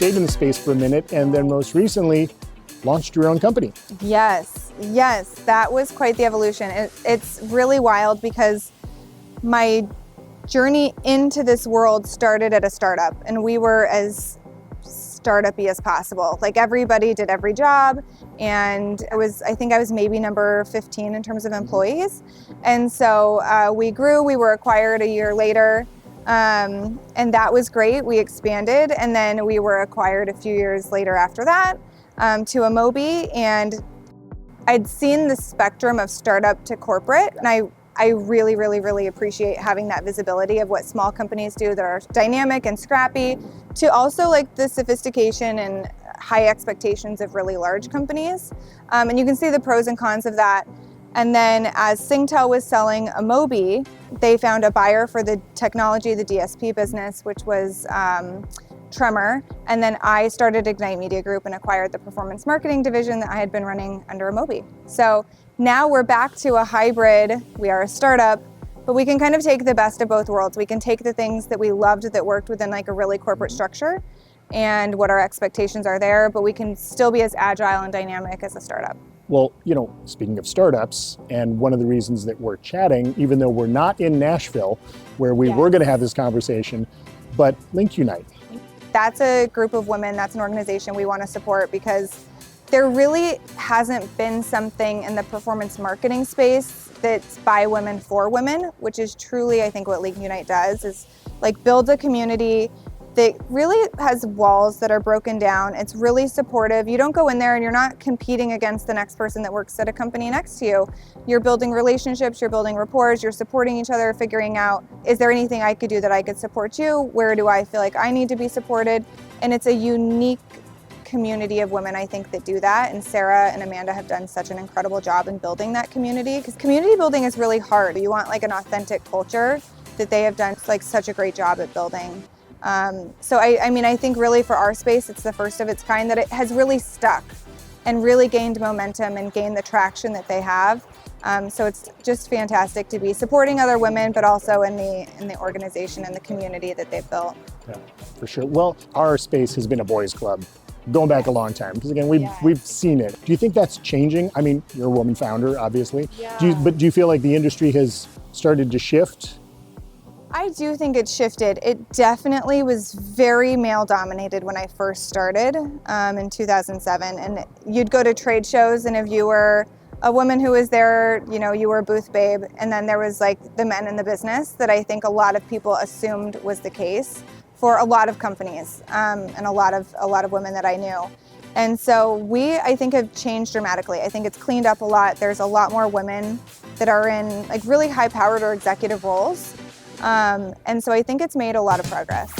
stayed in the space for a minute, and then most recently launched your own company. Yes, that was quite the evolution. It's really wild because my journey into this world started at a startup, and we were as startup-y as possible. Like, everybody did every job, and I think I was maybe number 15 in terms of employees. And so we grew, we were acquired a year later, and that was great. We expanded, and then we were acquired a few years later after that to a Moby, and I'd seen the spectrum of startup to corporate, and I really, really, really appreciate having that visibility of what small companies do that are dynamic and scrappy, to also like the sophistication and high expectations of really large companies. And you can see the pros and cons of that. And then as Singtel was selling a Moby, they found a buyer for the technology, the DSP business, which was Tremor. And then I started Ignite Media Group and acquired the performance marketing division that I had been running under a Moby. So now we're back to a hybrid. We are a startup, but we can kind of take the best of both worlds. We can take the things that we loved that worked within like a really corporate structure and what our expectations are there, but we can still be as agile and dynamic as a startup. Well, speaking of startups, and one of the reasons that we're chatting, even though we're not in Nashville, where we were going to have this conversation, but LinkUnite. That's a group of women, that's an organization we want to support, because there really hasn't been something in the performance marketing space that's by women for women, which is truly, I think, what LinkUnite does, is like build a community that really has walls that are broken down. It's really supportive. You don't go in there and you're not competing against the next person that works at a company next to you. You're building relationships, you're building rapport, you're supporting each other, figuring out, is there anything I could do that I could support you? Where do I feel like I need to be supported? And it's a unique community of women, I think, that do that. And Sara and Amanda have done such an incredible job in building that community, because community building is really hard. You want like an authentic culture that they have done like such a great job at building. So I think really for our space, it's the first of its kind that it has really stuck and really gained momentum and gained the traction that they have. So it's just fantastic to be supporting other women, but also in the organization and the community that they've built. Yeah, for sure. Well, our space has been a boys' club going back a long time, because again, we've seen it. Do you think that's changing? I mean, you're a woman founder, obviously. Yeah. Do you feel like the industry has started to shift? I do think it's shifted. It definitely was very male dominated when I first started in 2007. And you'd go to trade shows, and if you were a woman who was there, you were a booth babe. And then there was like the men in the business that I think a lot of people assumed was the case for a lot of companies and a lot of women that I knew. And so I think have changed dramatically. I think it's cleaned up a lot. There's a lot more women that are in like really high powered or executive roles. And so I think it's made a lot of progress.